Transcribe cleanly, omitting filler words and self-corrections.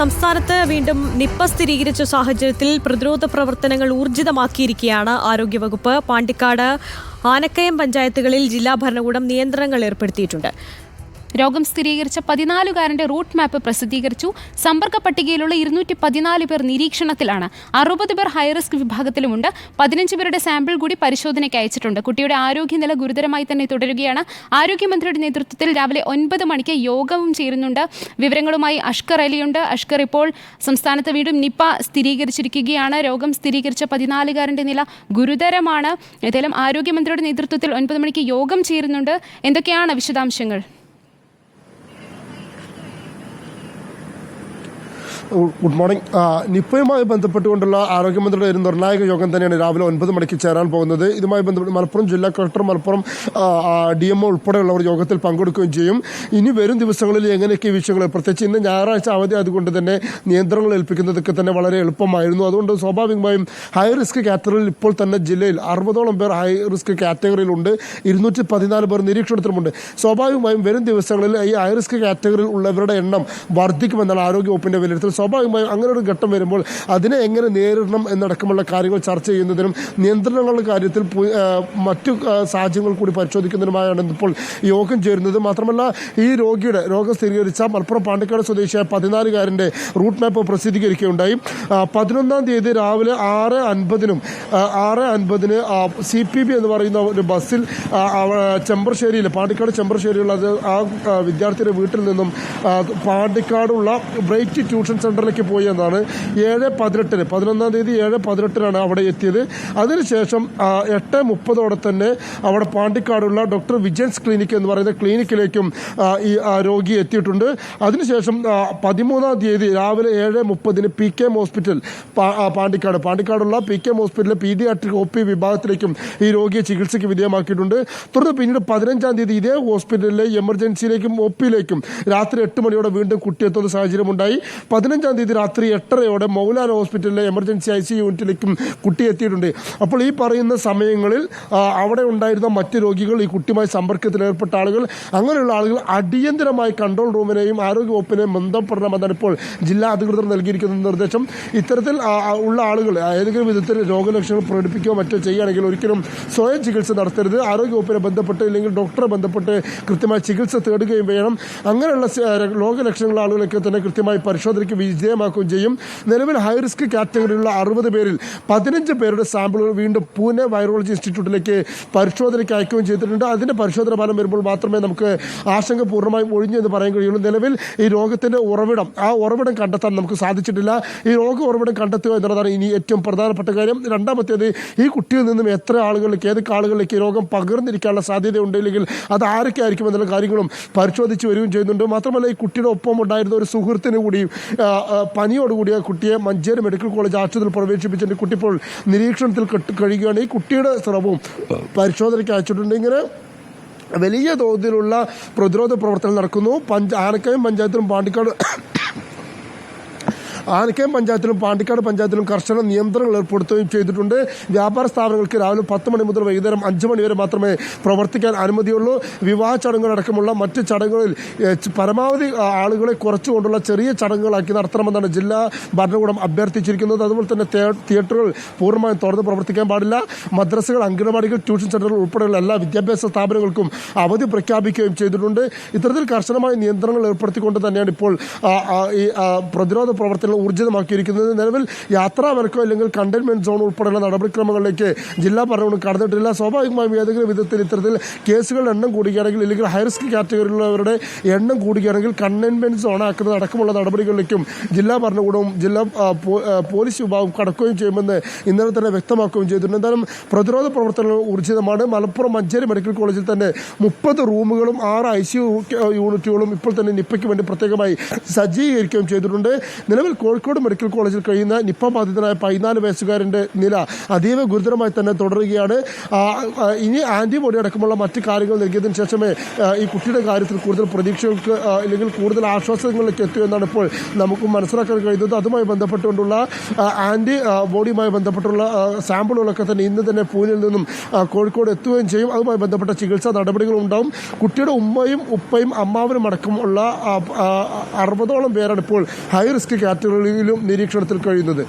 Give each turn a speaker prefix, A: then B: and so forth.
A: സംസ്ഥാനത്ത് വീണ്ടും നിപ്പ സ്ഥിരീകരിച്ച സാഹചര്യത്തിൽ പ്രതിരോധ പ്രവർത്തനങ്ങൾ ഊർജിതമാക്കിയിരിക്കുകയാണ് ആരോഗ്യവകുപ്പ്. പാണ്ടിക്കാട്, ആനക്കയം പഞ്ചായത്തുകളിൽ ജില്ലാ ഭരണകൂടം നിയന്ത്രണങ്ങൾ ഏർപ്പെടുത്തിയിട്ടുണ്ട്.
B: രോഗം സ്ഥിരീകരിച്ച 14കാരന്റെ റൂട്ട് മാപ്പ് പ്രസിദ്ധീകരിച്ചു. സമ്പർക്ക പട്ടികയിലുള്ള 214 പേർ നിരീക്ഷണത്തിലാണ്. 60 പേർ ഹൈറിസ്ക് വിഭാഗത്തിലുമുണ്ട്. 15 പേരുടെ സാമ്പിൾ കൂടി പരിശോധനയ്ക്ക് അയച്ചിട്ടുണ്ട്. കുട്ടിയുടെ ആരോഗ്യനില ഗുരുതരമായി തന്നെ തുടരുകയാണ്. ആരോഗ്യമന്ത്രിയുടെ നേതൃത്വത്തിൽ രാവിലെ 9 മണിക്ക് യോഗവും ചേരുന്നുണ്ട്. വിവരങ്ങളുമായി അഷ്കർ അലിയുണ്ട്. അഷ്കർ, ഇപ്പോൾ സംസ്ഥാനത്ത് വീണ്ടും നിപ്പ സ്ഥിരീകരിച്ചിരിക്കുകയാണ്. രോഗം സ്ഥിരീകരിച്ച 14കാരന്റെ നില ഗുരുതരമാണ്. ഏതായാലും ആരോഗ്യമന്ത്രിയുടെ നേതൃത്വത്തിൽ 9 മണിക്ക് യോഗം ചേരുന്നുണ്ട്. എന്തൊക്കെയാണ് വിശദാംശങ്ങൾ?
C: Good morning. നിപ്പയുമായി ബന്ധപ്പെട്ടുകൊണ്ടുള്ള ആരോഗ്യമന്ത്രിയുടെ ഒരു നിർണായക യോഗം തന്നെയാണ് രാവിലെ 9 മണിക്ക് ചേരാൻ പോകുന്നത്. ഇതുമായി ബന്ധപ്പെട്ട് മലപ്പുറം ജില്ലാ കളക്ടർ, മലപ്പുറം DMO ഉൾപ്പെടെയുള്ളവർ യോഗത്തിൽ പങ്കെടുക്കുകയും ചെയ്യും. ഇനി വരും ദിവസങ്ങളിൽ എങ്ങനെയൊക്കെ വിഷയങ്ങൾ, പ്രത്യേകിച്ച് ഇന്ന് ഞായറാഴ്ച അവധി അതുകൊണ്ട് തന്നെ നിയന്ത്രണങ്ങൾ ഏൽപ്പിക്കുന്നതൊക്കെ തന്നെ വളരെ എളുപ്പമായിരുന്നു. അതുകൊണ്ട് സ്വാഭാവികമായും ഹൈ റിസ്ക് കാറ്റഗറിയിൽ ഇപ്പോൾ തന്നെ ജില്ലയിൽ 60ഓളം പേർ ഹൈ റിസ്ക് കാറ്റഗറിയിലുണ്ട്. 214 പേർ നിരീക്ഷണത്തിലുമുണ്ട്. സ്വാഭാവികമായും വരും ദിവസങ്ങളിൽ ഈ ഹൈ റിസ്ക് കാറ്റഗറിയിൽ ഉള്ളവരുടെ എണ്ണം വർദ്ധിക്കുമെന്നാണ് ആരോഗ്യവകുപ്പിന്റെ വിലയിരുത്തൽ. സ്വാഭാവികമായും അങ്ങനെ ഒരു ഘട്ടം വരുമ്പോൾ അതിനെ എങ്ങനെ നേരിടണം എന്നടക്കമുള്ള കാര്യങ്ങൾ ചർച്ച ചെയ്യുന്നതിനും നിയന്ത്രണങ്ങളുടെ കാര്യത്തിൽ മറ്റു സാഹചര്യങ്ങൾ കൂടി പരിശോധിക്കുന്നതിനുമായാണ് ഇപ്പോൾ യോഗം ചേരുന്നത്. മാത്രമല്ല, ഈ രോഗം സ്ഥിരീകരിച്ച മലപ്പുറം പാണ്ടിക്കാട് സ്വദേശിയായ 14കാരന്റെ റൂട്ട് മാപ്പ് പ്രസിദ്ധീകരിക്കുകയുണ്ടായി. 11-ാം തീയതി രാവിലെ 6:50-നും 6:50-ന് CPB എന്ന് പറയുന്ന ഒരു ബസ്സിൽ ചെമ്പ്രശ്ശേരിയിൽ, പാണ്ടിക്കാട് ചെമ്പ്രശ്ശേരിയുള്ള ആ വിദ്യാർത്ഥിയുടെ വീട്ടിൽ നിന്നും പാണ്ടിക്കാടുള്ള ബ്രൈറ്റ് ട്യൂഷൻ സെന്ററിലേക്ക് പോയി എന്നാണ്. 7:18 11-ാം തീയതി 7:18 അവിടെ എത്തിയത്. അതിനുശേഷം 8:30 തന്നെ അവിടെ പാണ്ടിക്കാടുള്ള ഡോക്ടർ വിജയൻസ് ക്ലിനിക് എന്ന് പറയുന്ന ക്ലിനിക്കിലേക്കും ഈ രോഗി എത്തിയിട്ടുണ്ട്. അതിനുശേഷം 13-ാം തീയതി രാവിലെ 7:30-ന് PK ഹോസ്പിറ്റൽ പാണ്ടിക്കാടുള്ള PK ഹോസ്പിറ്റലിലെ പീഡിയാട്രിക് OP വിഭാഗത്തിലേക്കും ഈ രോഗിയെ ചികിത്സയ്ക്ക് വിധേയമാക്കിയിട്ടുണ്ട്. തുടർന്ന് പിന്നീട് 15-ാം തീയതി ഇതേ ഹോസ്പിറ്റലിലെ എമർജൻസിയിലേക്കും OP-യിലേക്കും രാത്രി 8 മണിയോടെ വീണ്ടും കുട്ടി എത്തുന്ന സാഹചര്യമുണ്ടായി. 15-ാം തീയതി രാത്രി 8:30-യോടെ മൗലാന ഹോസ്പിറ്റലിലെ എമർജൻസി ICU യൂണിറ്റിലേക്കും കുട്ടി എത്തിയിട്ടുണ്ട്. അപ്പോൾ ഈ പറയുന്ന സമയങ്ങളിൽ അവിടെ ഉണ്ടായിരുന്ന മറ്റ് രോഗികൾ, ഈ കുട്ടിയുമായി സമ്പർക്കത്തിൽ ഏർപ്പെട്ട ആളുകൾ, അങ്ങനെയുള്ള ആളുകൾ അടിയന്തരമായി കൺട്രോൾ റൂമിനെയും ആരോഗ്യവകുപ്പിനെയും ബന്ധപ്പെടണമെന്നാണ് ഇപ്പോൾ ജില്ലാ അധികൃതർ നൽകിയിരിക്കുന്ന നിർദ്ദേശം. ഇത്തരത്തിൽ ഉള്ള ആളുകൾ ഏതെങ്കിലും വിധത്തിൽ രോഗലക്ഷണങ്ങൾ പ്രകടിപ്പിക്കുകയോ മറ്റോ ചെയ്യുകയാണെങ്കിൽ ഒരിക്കലും സ്വയം ചികിത്സ നടത്തരുത്. ആരോഗ്യവകുപ്പിനെ ബന്ധപ്പെട്ട് അല്ലെങ്കിൽ ഡോക്ടറെ ബന്ധപ്പെട്ട് കൃത്യമായി ചികിത്സ തേടുകയും വേണം. അങ്ങനെയുള്ള രോഗലക്ഷണങ്ങളുള്ള ആളുകളൊക്കെ തന്നെ കൃത്യമായി പരിശോധനയ്ക്ക് വിധേയമാക്കുകയും ചെയ്യും. നിലവിൽ ഹൈ റിസ്ക് കാറ്റഗറിയിലുള്ള 60 പേരിൽ 15 പേരുടെ സാമ്പിളുകൾ വീണ്ടും പൂനെ വൈറോളജി ഇൻസ്റ്റിറ്റ്യൂട്ടിലേക്ക് പരിശോധനയ്ക്ക് അയക്കുകയും ചെയ്തിട്ടുണ്ട്. അതിന്റെ പരിശോധന ഫലം വരുമ്പോൾ മാത്രമേ നമുക്ക് ആശങ്ക പൂർണ്ണമായും ഒഴിഞ്ഞു എന്ന് പറയാൻ കഴിയുള്ളൂ. നിലവിൽ ഈ രോഗത്തിന്റെ ഉറവിടം കണ്ടെത്താൻ നമുക്ക് സാധിച്ചിട്ടില്ല. ഈ ഉറവിടം കണ്ടെത്തുക എന്നുള്ളതാണ് ഇനി ഏറ്റവും പ്രധാനപ്പെട്ട കാര്യം. രണ്ടാമത്തേത്, ഈ കുട്ടിയിൽ നിന്നും എത്ര ആളുകളിലേക്ക്, ഏതൊക്കെ ആളുകളിലേക്ക് ഈ രോഗം പകർന്നിരിക്കാനുള്ള സാധ്യതയുണ്ട്, ഇല്ലെങ്കിൽ അത് ആരൊക്കെ ആയിരിക്കും എന്നുള്ള കാര്യങ്ങളും പരിശോധിച്ച് വരികയും ചെയ്യുന്നുണ്ട്. മാത്രമല്ല, ഈ കുട്ടിയുടെ ഒപ്പം ഉണ്ടായിരുന്ന ഒരു സുഹൃത്തിന് കൂടി പനിയോടുകൂടിയ കുട്ടിയെ മഞ്ചേരി മെഡിക്കൽ കോളേജ് ആശുപത്രിയിൽ പ്രവേശിപ്പിച്ചിട്ട് കുട്ടി ഇപ്പോൾ നിരീക്ഷണത്തിൽ കഴിയുകയാണ്. ഈ കുട്ടിയുടെ സ്രവവും പരിശോധനയ്ക്ക് അയച്ചിട്ടുണ്ട്. ഇങ്ങനെ വലിയ തോതിലുള്ള പ്രതിരോധ പ്രവർത്തനം നടക്കുന്നു. ആനക്കയം പഞ്ചായത്തിലും പാണ്ടിക്കാട് പഞ്ചായത്തിലും കർശന നിയന്ത്രണങ്ങൾ ഏർപ്പെടുത്തുകയും ചെയ്തിട്ടുണ്ട്. വ്യാപാര സ്ഥാപനങ്ങൾക്ക് രാവിലെ 10 മണി മുതൽ വൈകുന്നേരം 5 മണി വരെ മാത്രമേ പ്രവർത്തിക്കാൻ അനുമതിയുള്ളൂ. വിവാഹ ചടങ്ങുകളടക്കമുള്ള മറ്റ് ചടങ്ങുകളിൽ പരമാവധി ആളുകളെ കുറച്ചുകൊണ്ടുള്ള ചെറിയ ചടങ്ങുകളാക്കി നടത്തണമെന്നാണ് ജില്ലാ ഭരണകൂടം അഭ്യർത്ഥിച്ചിരിക്കുന്നത്. അതുപോലെ തന്നെ തിയേറ്ററുകൾ പൂർണ്ണമായും തുറന്ന് പ്രവർത്തിക്കാൻ പാടില്ല. മദ്രസകൾ, അംഗനവാടികൾ, ട്യൂഷൻ സെന്ററുകൾ ഉൾപ്പെടെയുള്ള എല്ലാ വിദ്യാഭ്യാസ സ്ഥാപനങ്ങൾക്കും അവധി പ്രഖ്യാപിക്കുകയും ചെയ്തിട്ടുണ്ട്. ഇത്തരത്തിൽ കർശനമായ നിയന്ത്രണങ്ങൾ ഏർപ്പെടുത്തിക്കൊണ്ട് തന്നെയാണ് ഇപ്പോൾ ഈ പ്രതിരോധ പ്രവർത്തനങ്ങൾ ഊർജിതമാക്കിയിരിക്കുന്നത്. നിലവിൽ യാത്രാ വിലക്കോ അല്ലെങ്കിൽ കണ്ടെയ്ൻമെന്റ് സോൺ ഉൾപ്പെടെയുള്ള നടപടിക്രമങ്ങളിലേക്ക് ജില്ലാ ഭരണകൂടം കടന്നിട്ടില്ല. സ്വാഭാവികമായും ഏതെങ്കിലും വിധത്തിൽ ഇത്തരത്തിൽ കേസുകളുടെ എണ്ണം കൂടുകയാണെങ്കിൽ, അല്ലെങ്കിൽ ഹൈ റിസ്ക് കാറ്റഗറിയിലുള്ളവരുടെ എണ്ണം കൂടുകയാണെങ്കിൽ കണ്ടെയ്ൻമെന്റ് സോൺ ആക്കുന്നത് അടക്കമുള്ള നടപടികളിലേക്കും ജില്ലാ ഭരണകൂടവും ജില്ലാ പോലീസ് വിഭാഗവും കടക്കുകയും ചെയ്യുമെന്ന് ഇന്നലെ തന്നെ വ്യക്തമാക്കുകയും ചെയ്തിട്ടുണ്ട്. എന്തായാലും പ്രതിരോധ പ്രവർത്തനങ്ങൾ ഊർജിതമാണ്. മലപ്പുറം മഞ്ചേരി മെഡിക്കൽ കോളേജിൽ തന്നെ 30 റൂമുകളും 6 ICU യൂണിറ്റുകളും ഇപ്പോൾ തന്നെ നിപ്പയ്ക്ക് വേണ്ടി പ്രത്യേകമായി സജ്ജീകരിക്കുകയും ചെയ്തിട്ടുണ്ട്. നിലവിൽ കോഴിക്കോട് മെഡിക്കൽ കോളേജിൽ കഴിയുന്ന നിപ്പ ബാധിതനായ 14 വയസ്സുകാരൻ്റെ നില അതീവ ഗുരുതരമായി തന്നെ തുടരുകയാണ്. ഇനി ആന്റിബോഡി അടക്കമുള്ള മറ്റ് കാര്യങ്ങൾ നൽകിയതിനു ശേഷമേ ഈ കുട്ടിയുടെ കാര്യത്തിൽ കൂടുതൽ പ്രതീക്ഷകൾക്ക് അല്ലെങ്കിൽ കൂടുതൽ ആശ്വാസങ്ങളിലേക്ക് എത്തൂ എന്നാണ് ഇപ്പോൾ നമുക്ക് മനസ്സിലാക്കാൻ കഴിയുന്നത്. അതുമായി ബന്ധപ്പെട്ടുകൊണ്ടുള്ള ആന്റിബോഡിയുമായി ബന്ധപ്പെട്ടുള്ള സാമ്പിളുകളൊക്കെ തന്നെ ഇന്ന് തന്നെ പൂനെയിൽ നിന്നും കോഴിക്കോട് എത്തുകയും ചെയ്യും. അതുമായി ബന്ധപ്പെട്ട ചികിത്സാ നടപടികളും ഉണ്ടാവും. കുട്ടിയുടെ ഉമ്മയും ഉപ്പയും അമ്മാവനും അടക്കമുള്ള 60ഓളം പേരാണ് ഇപ്പോൾ ഹൈ റിസ്ക് കാറ്റഗറിയിലും നിരീക്ഷണത്തിൽ കഴിയുന്നത്.